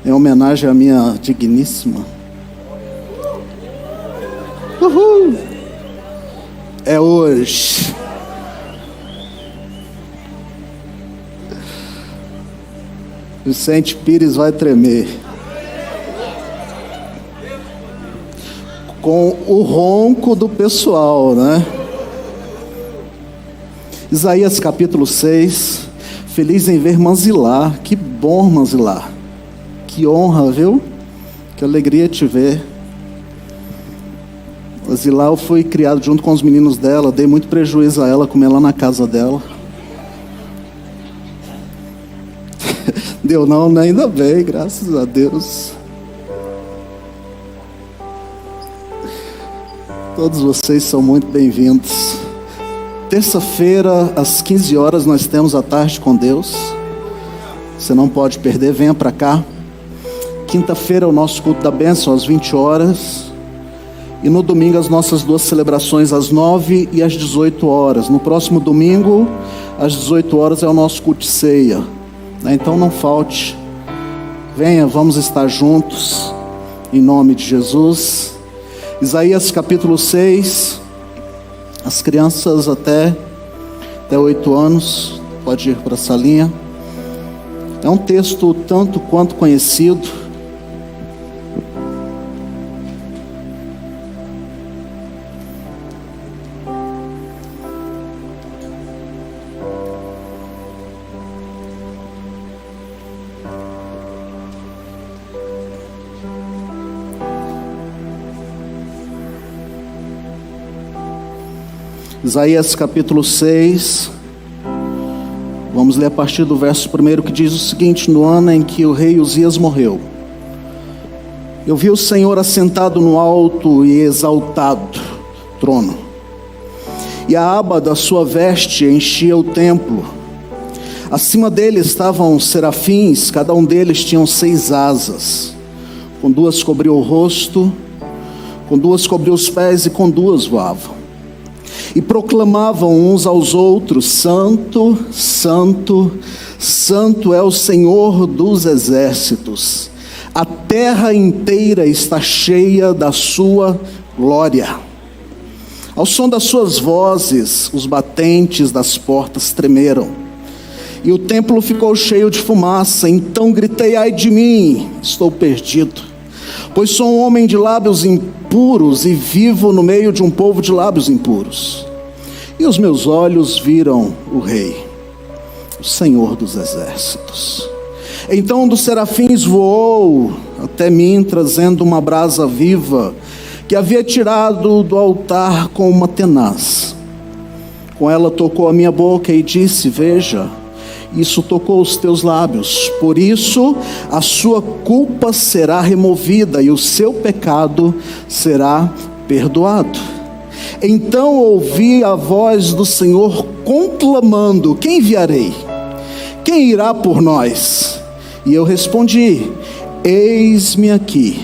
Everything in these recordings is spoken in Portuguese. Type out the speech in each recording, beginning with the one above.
Em homenagem à minha digníssima. Uhul! É hoje. Vicente Pires vai tremer. Com o ronco do pessoal, né? Isaías capítulo 6. Feliz em ver Manzilar. Que bom, Manzilar. Que honra, viu? Que alegria te ver. Manzilar, eu fui criado junto com os meninos dela. Dei muito prejuízo a ela, comer lá na casa dela. Deu não, né? Ainda bem, graças a Deus. Todos vocês são muito bem-vindos. Terça-feira, às 15 horas, nós temos a Tarde com Deus. Você não pode perder, venha para cá. Quinta-feira é o nosso culto da bênção, às 20 horas. E no domingo, as nossas duas celebrações, às 9 e às 18 horas. No próximo domingo, às 18 horas, é o nosso culto de ceia. Então não falte. Venha, vamos estar juntos. Em nome de Jesus. Isaías capítulo 6. As crianças até 8 anos, pode ir para a salinha. É um texto tanto quanto conhecido. Isaías capítulo 6, vamos ler a partir do verso 1, que diz o seguinte: no ano em que o rei Uzias morreu, eu vi o Senhor assentado no alto e exaltado trono, e a aba da sua veste enchia o templo. Acima dele estavam serafins, cada um deles tinha 6 asas, com 2 cobriu o rosto, com 2 cobriu os pés e com 2 voavam. E proclamavam uns aos outros: Santo, Santo, Santo é o Senhor dos exércitos. A terra inteira está cheia da sua glória. Ao som das suas vozes, os batentes das portas tremeram, e o templo ficou cheio de fumaça. Então gritei: ai de mim, estou perdido, pois sou um homem de lábios impuros e vivo no meio de um povo de lábios impuros. E os meus olhos viram o Rei, o Senhor dos exércitos. Então um dos serafins voou até mim, trazendo uma brasa viva, que havia tirado do altar com uma tenaz. Com ela tocou a minha boca e disse: veja, isso tocou os teus lábios, por isso a sua culpa será removida e o seu pecado será perdoado. Então ouvi a voz do Senhor conclamando: quem enviarei? Quem irá por nós? E eu respondi: eis-me aqui,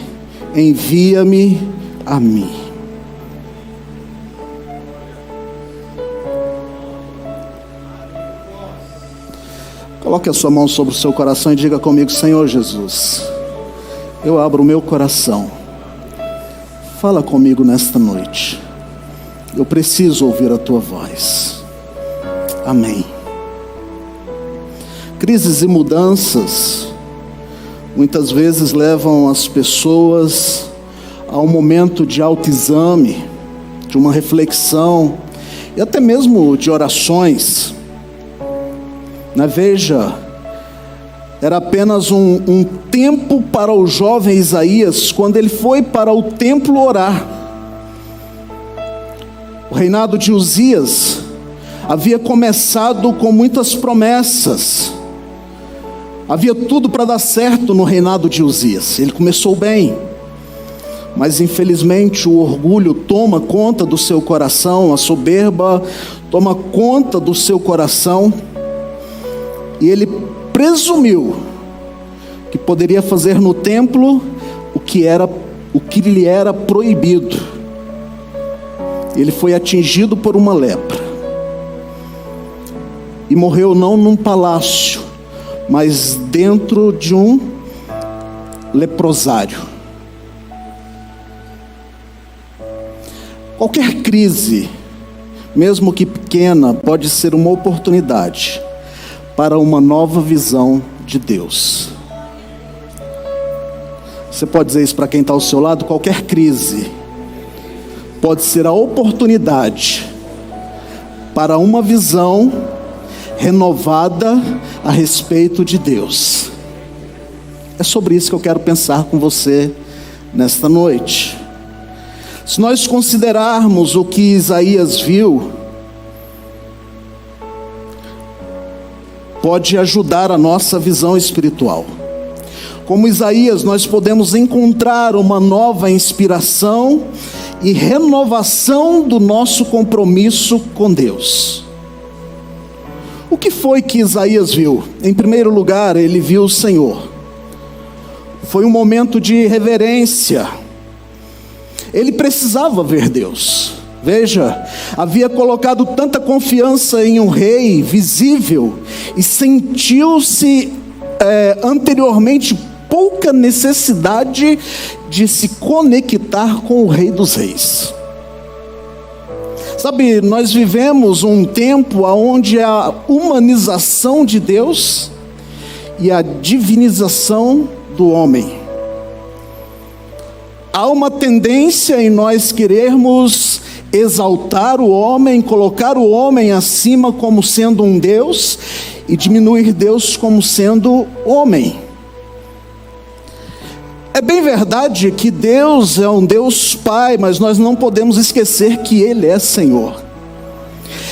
envia-me a mim. Coloque a sua mão sobre o seu coração e diga comigo: Senhor Jesus, eu abro o meu coração. Fala comigo nesta noite. Eu preciso ouvir a tua voz. Amém. Crises e mudanças muitas vezes levam as pessoas a um momento de autoexame, de uma reflexão e até mesmo de orações. Veja, era apenas um tempo para o jovem Isaías quando ele foi para o templo orar. O reinado de Uzias havia começado com muitas promessas. Havia tudo para dar certo no reinado de Uzias. Ele começou bem, mas infelizmente o orgulho toma conta do seu coração, a soberba toma conta do seu coração, e ele presumiu que poderia fazer no templo o que lhe era proibido. Ele foi atingido por uma lepra e morreu não num palácio, mas dentro de um leprosário. Qualquer crise, mesmo que pequena, pode ser uma oportunidade para uma nova visão de Deus. Você pode dizer isso para quem está ao seu lado? Qualquer crise pode ser a oportunidade para uma visão renovada a respeito de Deus. É sobre isso que eu quero pensar com você nesta noite. Se nós considerarmos o que Isaías viu, pode ajudar a nossa visão espiritual. Como Isaías, nós podemos encontrar uma nova inspiração e renovação do nosso compromisso com Deus. O que foi que Isaías viu? Em primeiro lugar, ele viu o Senhor. Foi um momento de reverência. Ele precisava ver Deus. Veja, havia colocado tanta confiança em um rei visível e sentiu-se anteriormente pouca necessidade de se conectar com o Rei dos Reis. Sabe, nós vivemos um tempo onde a humanização de Deus e a divinização do homem. Há uma tendência em nós querermos exaltar o homem, colocar o homem acima como sendo um Deus e diminuir Deus como sendo homem. É bem verdade que Deus é um Deus Pai, mas nós não podemos esquecer que Ele é Senhor.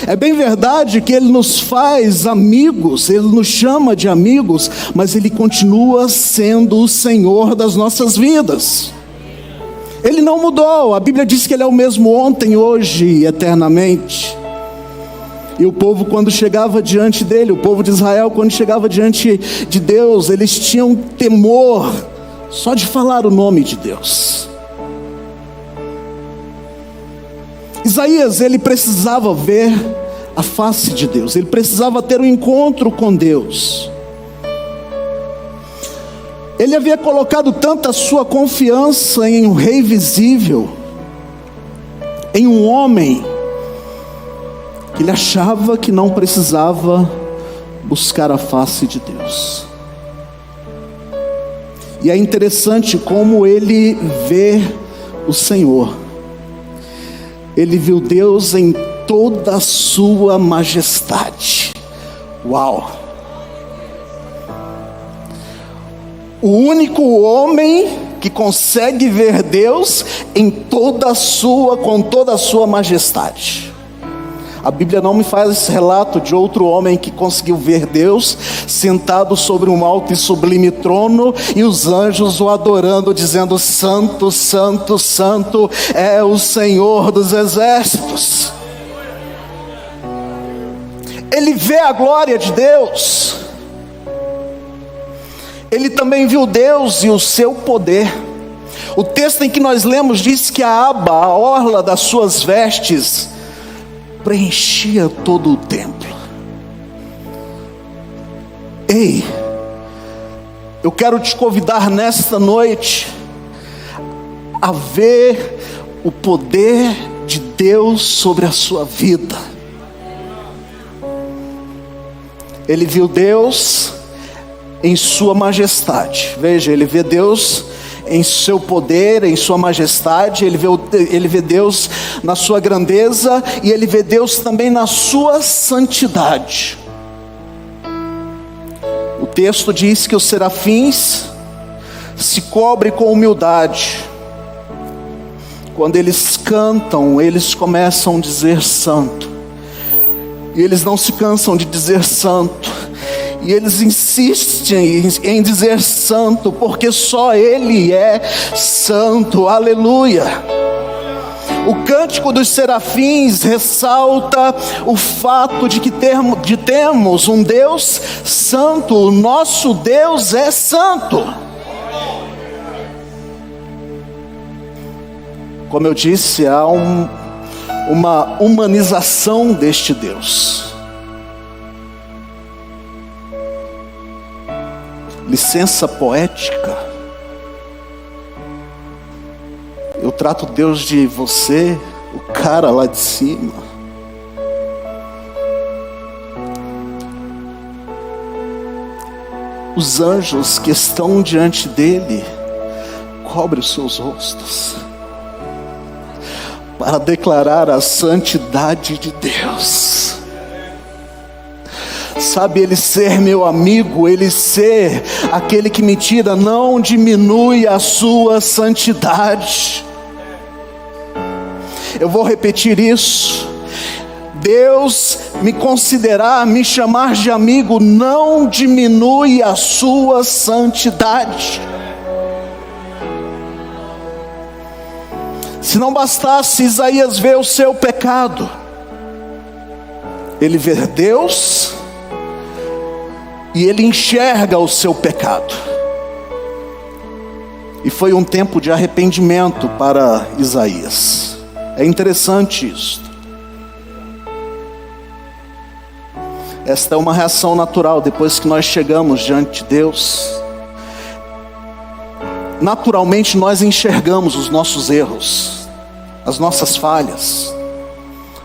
É bem verdade que Ele nos faz amigos, Ele nos chama de amigos, mas Ele continua sendo o Senhor das nossas vidas. Ele não mudou, a Bíblia diz que Ele é o mesmo ontem, hoje e eternamente. E o povo, quando chegava diante dEle, o povo de Israel, quando chegava diante de Deus, eles tinham temor só de falar o nome de Deus. Isaías, ele precisava ver a face de Deus, ele precisava ter um encontro com Deus. Ele havia colocado tanta sua confiança em um rei visível, em um homem, que ele achava que não precisava buscar a face de Deus. E é interessante como ele vê o Senhor. Ele viu Deus em toda a sua majestade. Uau! O único homem que consegue ver Deus com toda a sua majestade. A Bíblia não me faz esse relato de outro homem que conseguiu ver Deus sentado sobre um alto e sublime trono e os anjos o adorando, dizendo: Santo, Santo, Santo é o Senhor dos exércitos. Ele vê a glória de Deus. Ele também viu Deus e o seu poder. O texto em que nós lemos diz que a aba, a orla das suas vestes, preenchia todo o templo. Ei, eu quero te convidar nesta noite a ver o poder de Deus sobre a sua vida. Ele viu Deus em sua majestade. Veja, ele vê Deus em seu poder, em sua majestade. Ele vê Deus na sua grandeza, e ele vê Deus também na sua santidade. O texto diz que os serafins se cobrem com humildade. Quando eles cantam, eles começam a dizer santo, e eles não se cansam de dizer santo. E eles insistem em dizer santo, porque só Ele é santo. Aleluia. O cântico dos serafins ressalta o fato de que temos um Deus santo. O nosso Deus é santo. Como eu disse, há uma humanização deste Deus. licença poética. Eu trato Deus de você, o cara lá de cima. Os anjos que estão diante dele cobrem os seus rostos para declarar a santidade de Deus. Sabe, ele ser meu amigo, ele ser aquele que me tira, não diminui a sua santidade. Eu vou repetir isso. Deus me considerar, me chamar de amigo, não diminui a sua santidade. Se não bastasse Isaías ver o seu pecado, ele vê Deus e ele enxerga o seu pecado. E foi um tempo de arrependimento para Isaías. É interessante isso. Esta é uma reação natural depois que nós chegamos diante de Deus. Naturalmente nós enxergamos os nossos erros, as nossas falhas,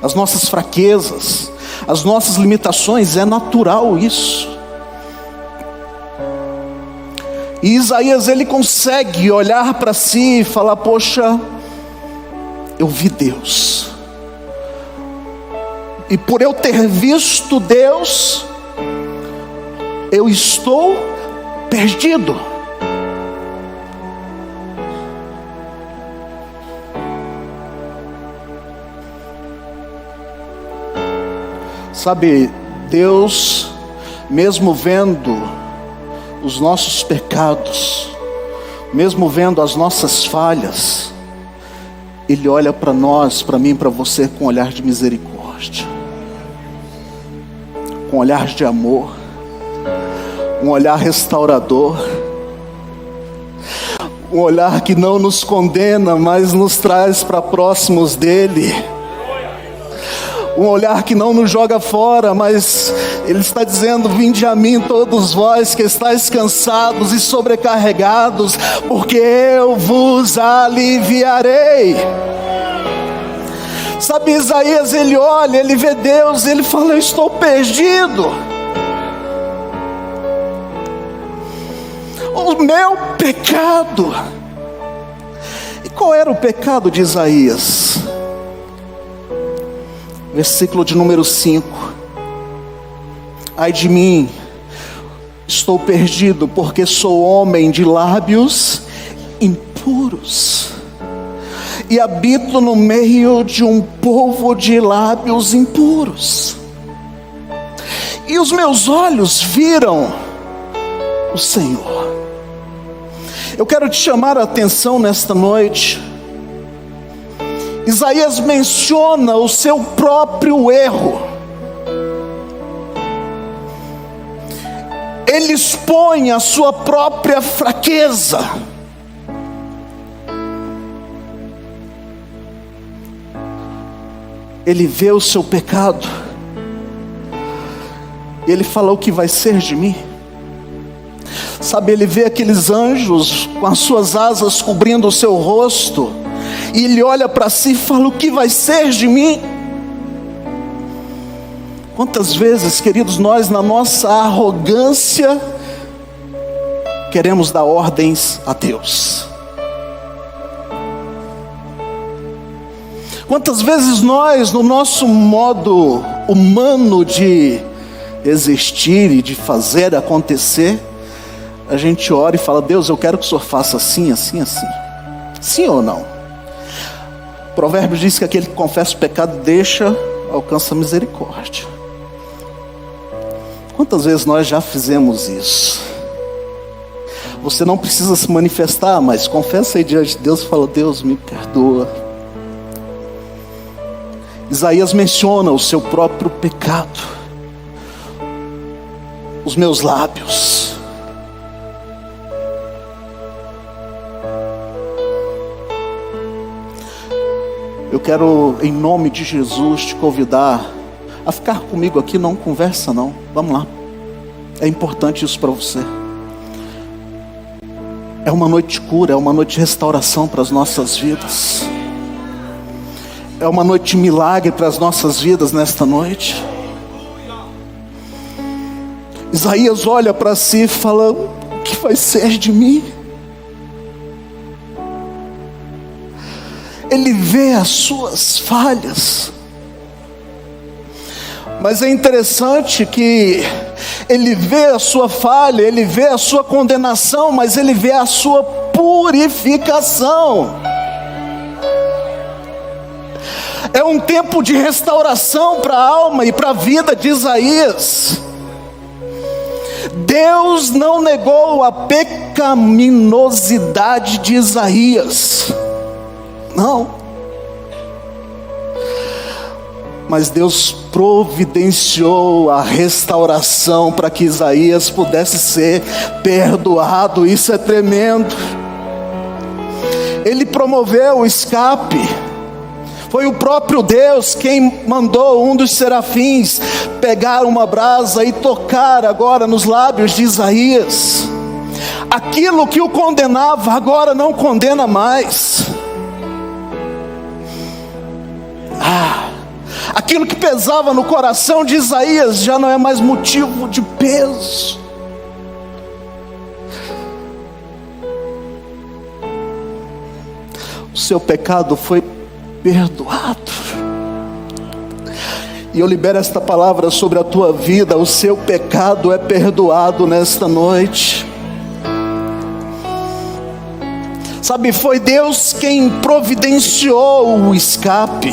as nossas fraquezas, as nossas limitações. É natural isso. E Isaías, ele consegue olhar para si e falar: poxa, eu vi Deus. E por eu ter visto Deus, eu estou perdido. Sabe, Deus, mesmo vendo os nossos pecados, mesmo vendo as nossas falhas, Ele olha para nós, para mim, para você, com um olhar de misericórdia, com um olhar de amor, um olhar restaurador, um olhar que não nos condena, mas nos traz para próximos dEle. Um olhar que não nos joga fora, mas Ele está dizendo: vinde a mim todos vós que estáis cansados e sobrecarregados, porque eu vos aliviarei. Sabe, Isaías, ele olha, ele vê Deus, ele fala: eu estou perdido. O meu pecado. E qual era o pecado de Isaías? Versículo de número 5. Ai de mim, estou perdido, porque sou homem de lábios impuros, e habito no meio de um povo de lábios impuros. E os meus olhos viram o Senhor. Eu quero te chamar a atenção nesta noite. Isaías menciona o seu próprio erro. Ele expõe a sua própria fraqueza. Ele vê o seu pecado. E ele fala: o que vai ser de mim? Sabe, ele vê aqueles anjos com as suas asas cobrindo o seu rosto. E ele olha para si e fala: o que vai ser de mim? Quantas vezes, queridos, nós na nossa arrogância queremos dar ordens a Deus? Quantas vezes nós, no nosso modo humano de existir e de fazer acontecer, a gente ora e fala: Deus, eu quero que o Senhor faça assim, assim, assim. Sim ou não? O provérbio diz que aquele que confessa o pecado alcança a misericórdia. Quantas vezes nós já fizemos isso? Você não precisa se manifestar, mas confessa aí diante de Deus e fala: Deus, me perdoa. Isaías menciona o seu próprio pecado. Os meus lábios. Eu quero, em nome de Jesus, te convidar a ficar comigo aqui. Não conversa não, vamos lá. É importante isso para você. É uma noite de cura, é uma noite de restauração para as nossas vidas. É uma noite de milagre para as nossas vidas nesta noite. Isaías olha para si e fala: o que vai ser de mim? Ele vê as suas falhas. Mas é interessante que ele vê a sua falha, ele vê a sua condenação, mas ele vê a sua purificação. É um tempo de restauração para a alma e para a vida de Isaías. Deus não negou a pecaminosidade de Isaías, não. Mas Deus providenciou a restauração para que Isaías pudesse ser perdoado. Isso é tremendo. Ele promoveu o escape. Foi o próprio Deus quem mandou um dos serafins pegar uma brasa e tocar agora nos lábios de Isaías. Aquilo que o condenava agora não condena mais. Aquilo que pesava no coração de Isaías já não é mais motivo de peso. O seu pecado foi perdoado. E eu libero esta palavra sobre a tua vida: o seu pecado é perdoado nesta noite. Sabe, foi Deus quem providenciou o escape.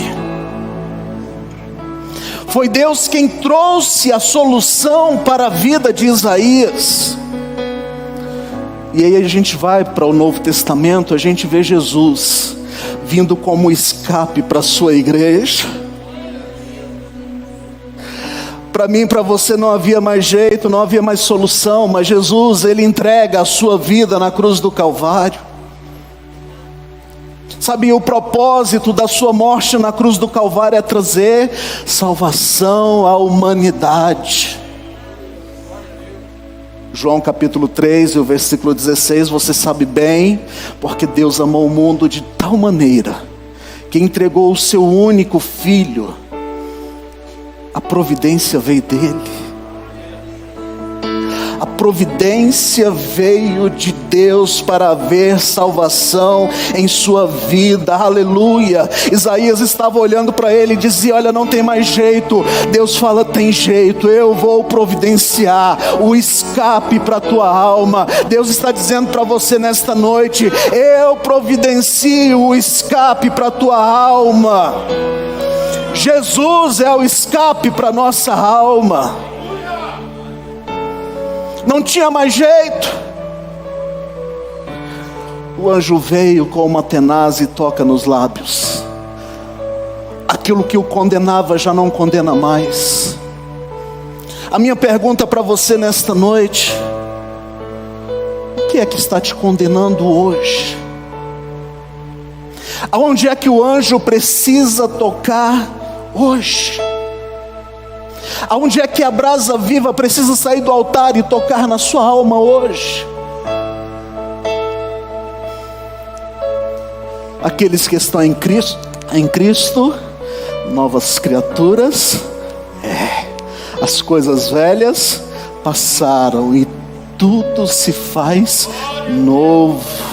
Foi Deus quem trouxe a solução para a vida de Isaías. E aí a gente vai para o Novo Testamento, a gente vê Jesus vindo como escape para a sua igreja. Para mim e para você não havia mais jeito, não havia mais solução, mas Jesus, Ele entrega a sua vida na cruz do Calvário. Sabe, o propósito da sua morte na cruz do Calvário é trazer salvação à humanidade. João capítulo 3 e o versículo 16, você sabe bem, porque Deus amou o mundo de tal maneira, que entregou o seu único filho. A providência veio dele. A providência veio de Deus para haver salvação em sua vida, aleluia. Isaías estava olhando para ele e dizia: olha, não tem mais jeito. Deus fala: tem jeito, eu vou providenciar o escape para a tua alma. Deus está dizendo para você nesta noite: eu providencio o escape para a tua alma. Jesus é o escape para a nossa alma. Não tinha mais jeito. O anjo veio com uma tenaz e toca nos lábios. Aquilo que o condenava já não condena mais. A minha pergunta para você nesta noite: o que é que está te condenando hoje? Aonde é que o anjo precisa tocar hoje? Aonde é que a brasa viva precisa sair do altar e tocar na sua alma hoje? Aqueles que estão em Cristo, novas criaturas, as coisas velhas passaram e tudo se faz novo.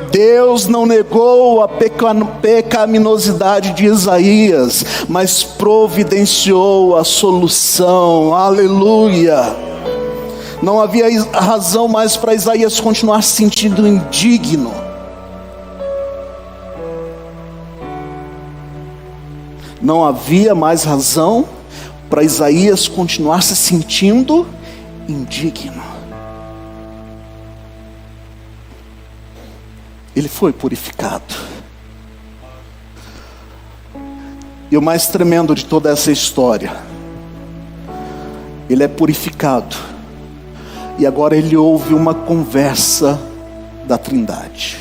Deus não negou a pecaminosidade de Isaías, mas providenciou a solução, aleluia. Não havia razão mais para Isaías continuar se sentindo indigno. Não havia mais razão para Isaías continuar se sentindo indigno. Ele foi purificado. E o mais tremendo de toda essa história, ele é purificado. E agora ele ouve uma conversa da Trindade.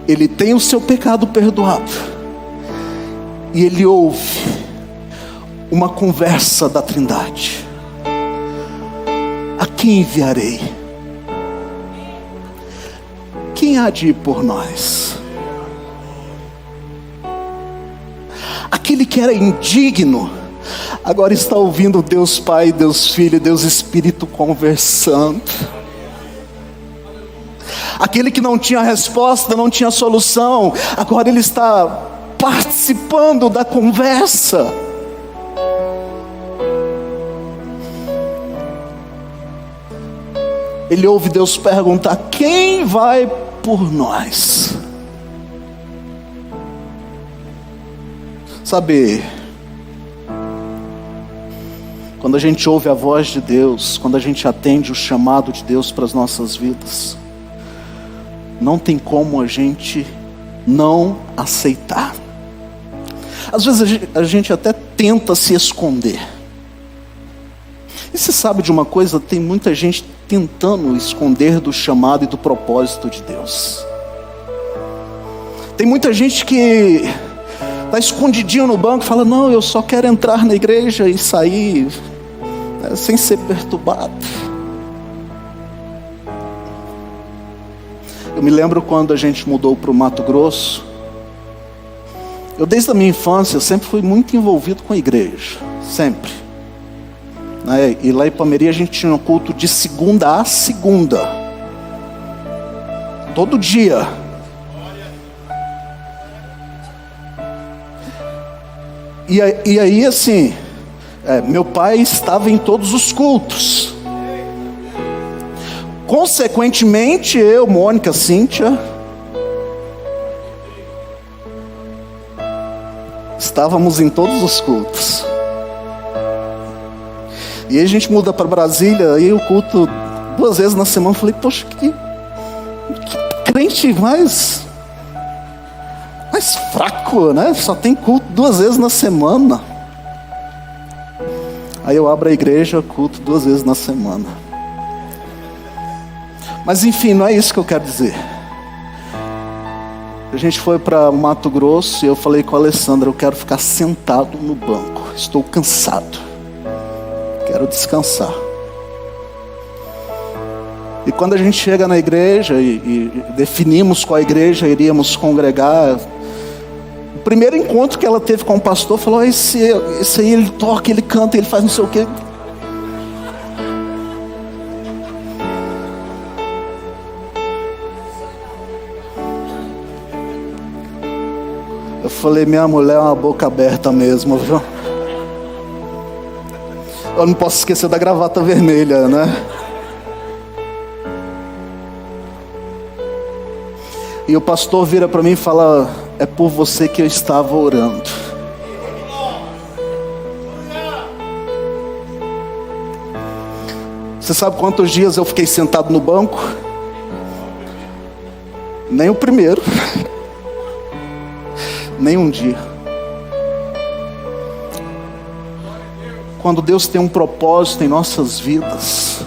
Ele tem o seu pecado perdoado. E ele ouve uma conversa da Trindade. quem enviarei? Quem há de ir por nós? Aquele que era indigno, agora está ouvindo Deus Pai, Deus Filho, Deus Espírito conversando. Aquele que não tinha resposta, não tinha solução, agora ele está participando da conversa. Ele ouve Deus perguntar: quem vai por nós? Sabe, quando a gente ouve a voz de Deus, quando a gente atende o chamado de Deus para as nossas vidas, não tem como a gente não aceitar. Às vezes a gente até tenta se esconder. E você sabe de uma coisa? Tem muita gente tentando esconder do chamado e do propósito de Deus. Tem muita gente que está escondidinho no banco e fala: não, eu só quero entrar na igreja e sair, sem ser perturbado. Eu me lembro quando a gente mudou para o Mato Grosso. Eu desde a minha infância sempre fui muito envolvido com a igreja, sempre. E lá em Palmeiras a gente tinha um culto de segunda a segunda, todo dia. E aí assim, meu pai estava em todos os cultos. Consequentemente, eu, Mônica, Cíntia, estávamos em todos os cultos. E aí a gente muda para Brasília, aí o culto 2 vezes na semana. Eu falei: poxa, que crente mais fraco, né? Só tem culto 2 vezes na semana. Aí eu abro a igreja, culto 2 vezes na semana. Mas enfim, não é isso que eu quero dizer. A gente foi para Mato Grosso e eu falei com a Alessandra: eu quero ficar sentado no banco, estou cansado, quero descansar. E quando a gente chega na igreja e definimos qual igreja iríamos congregar, o primeiro encontro que ela teve com o pastor, falou: esse aí ele toca, ele canta, ele faz não sei o quê. Eu falei: minha mulher é uma boca aberta mesmo, viu? Eu não posso esquecer da gravata vermelha, né? E o pastor vira para mim e fala: é por você que eu estava orando. Você sabe quantos dias eu fiquei sentado no banco? Nem o primeiro. Nem um dia. Quando Deus tem um propósito em nossas vidas,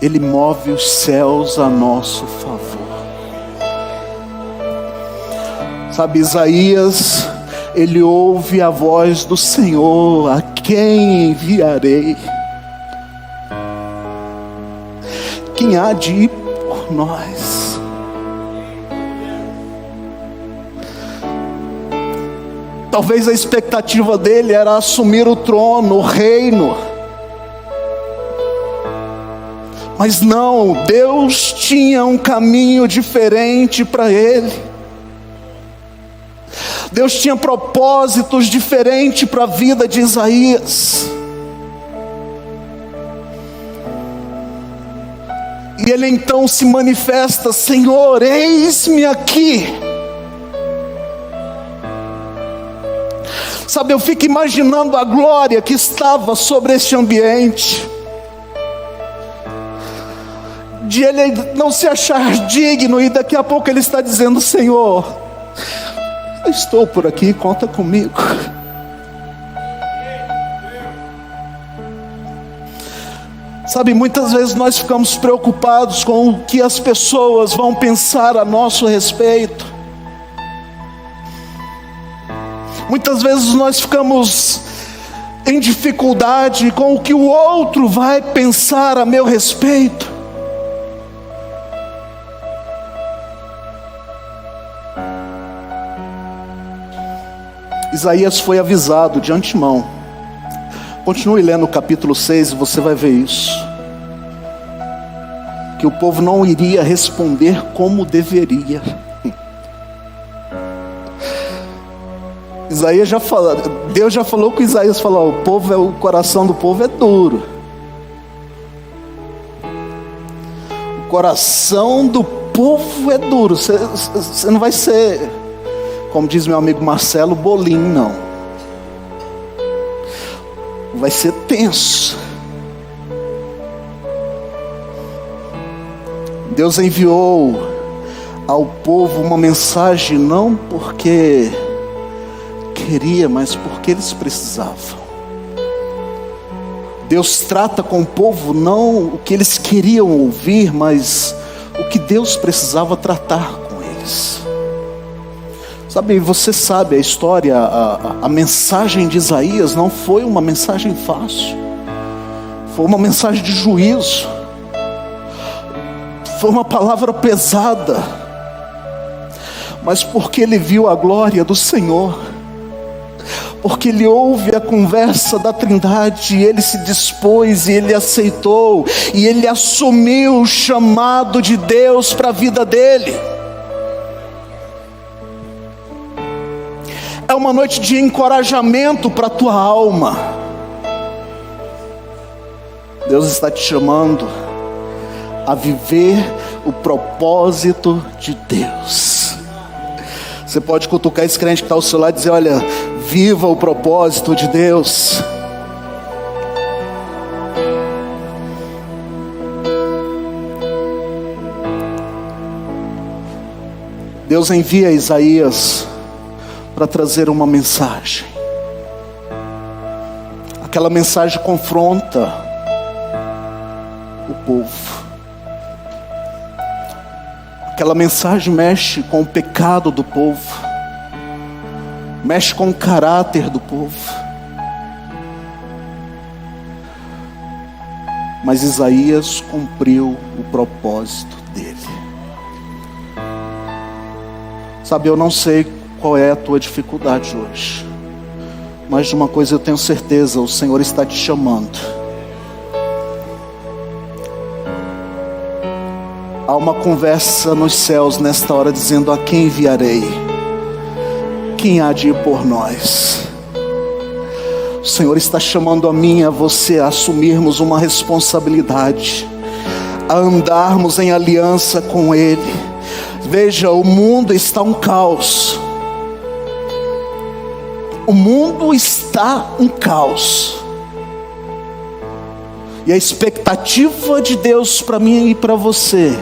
Ele move os céus a nosso favor. Sabe, Isaías, ele ouve a voz do Senhor: a quem enviarei? Quem há de ir por nós? Talvez a expectativa dele era assumir o trono, o reino. Mas não, Deus tinha um caminho diferente para ele. Deus tinha propósitos diferentes para a vida de Isaías. E ele então se manifesta: Senhor, eis-me aqui. Sabe, eu fico imaginando a glória que estava sobre este ambiente, de ele não se achar digno, e daqui a pouco ele está dizendo: Senhor, eu estou por aqui, conta comigo. Sabe, muitas vezes nós ficamos preocupados com o que as pessoas vão pensar a nosso respeito. Muitas vezes nós ficamos em dificuldade com o que o outro vai pensar a meu respeito. Isaías foi avisado de antemão. Continue lendo o capítulo 6 e você vai ver isso. Que o povo não iria responder como deveria. Isaías já falou, Deus já falou com Isaías, falou, o coração do povo é duro. O coração do povo é duro. Você não vai ser, como diz meu amigo Marcelo, bolinho, não. Vai ser tenso. Deus enviou ao povo uma mensagem não porque queria, mas porque eles precisavam. Deus trata com o povo não o que eles queriam ouvir, mas o que Deus precisava tratar com eles. Sabe, você sabe a história, a mensagem de Isaías não foi uma mensagem fácil. Foi uma mensagem de juízo. Foi uma palavra pesada. Mas porque ele viu a glória do Senhor, porque ele ouve a conversa da Trindade, ele se dispôs e ele aceitou, e ele assumiu o chamado de Deus para a vida dele. É uma noite de encorajamento para a tua alma. Deus está te chamando a viver o propósito de Deus. Você pode cutucar esse crente que está ao seu lado e dizer, olha, viva o propósito de Deus. Deus envia Isaías para trazer uma mensagem. Aquela mensagem confronta o povo. Aquela mensagem mexe com o pecado do povo, mexe com o caráter do povo. Mas Isaías cumpriu o propósito dele. Sabe, eu não sei qual é a tua dificuldade hoje, mas de uma coisa eu tenho certeza, o Senhor está te chamando. Há uma conversa nos céus nesta hora dizendo, a quem enviarei? Quem há de ir por nós? O Senhor está chamando a mim e a você a assumirmos uma responsabilidade, a andarmos em aliança com Ele. Veja, o mundo está um caos. O mundo está um caos. E a expectativa de Deus para mim e para você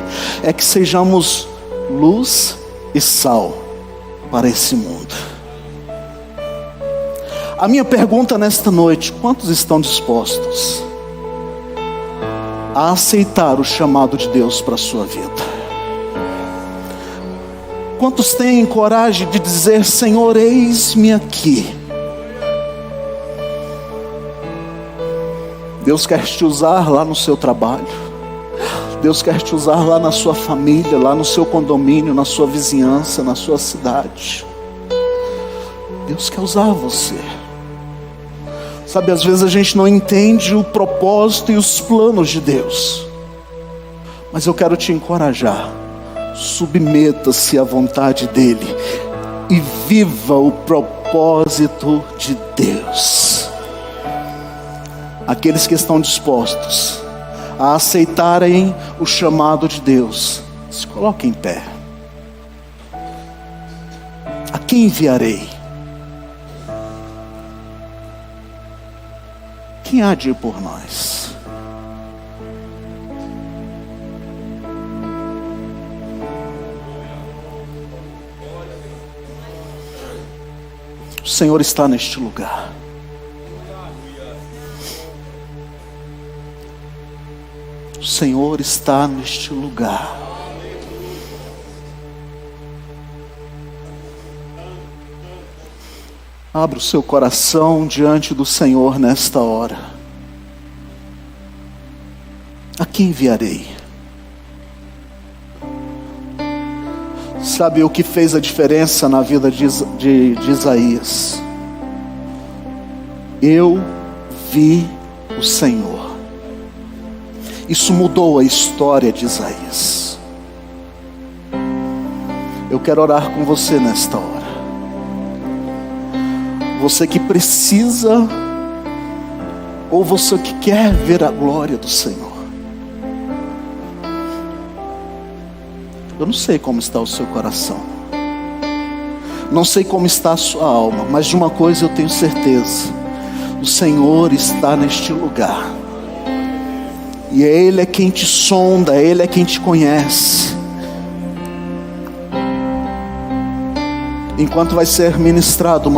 é que sejamos luz e sal para esse mundo. A minha pergunta nesta noite, quantos estão dispostos a aceitar o chamado de Deus para a sua vida? Quantos têm coragem de dizer, Senhor, eis-me aqui? Deus quer te usar lá no seu trabalho. Deus quer te usar lá na sua família, lá no seu condomínio, na sua vizinhança, na sua cidade. Deus quer usar você. Sabe, às vezes a gente não entende o propósito e os planos de Deus. Mas eu quero te encorajar. Submeta-se à vontade dEle e viva o propósito de Deus. Aqueles que estão dispostos a aceitarem o chamado de Deus, se coloquem em pé. A quem enviarei? Quem há de ir por nós? O Senhor está neste lugar. O Senhor está neste lugar. Abra o seu coração diante do Senhor nesta hora. A quem enviarei? Sabe o que fez a diferença na vida de Isaías? Eu vi o Senhor. Isso mudou a história de Isaías. Eu quero orar com você nesta hora. Você que precisa, ou você que quer ver a glória do Senhor. Eu não sei como está o seu coração, não sei como está a sua alma, mas de uma coisa eu tenho certeza: o Senhor está neste lugar, e Ele é quem te sonda, Ele é quem te conhece. Enquanto vai ser ministrado uma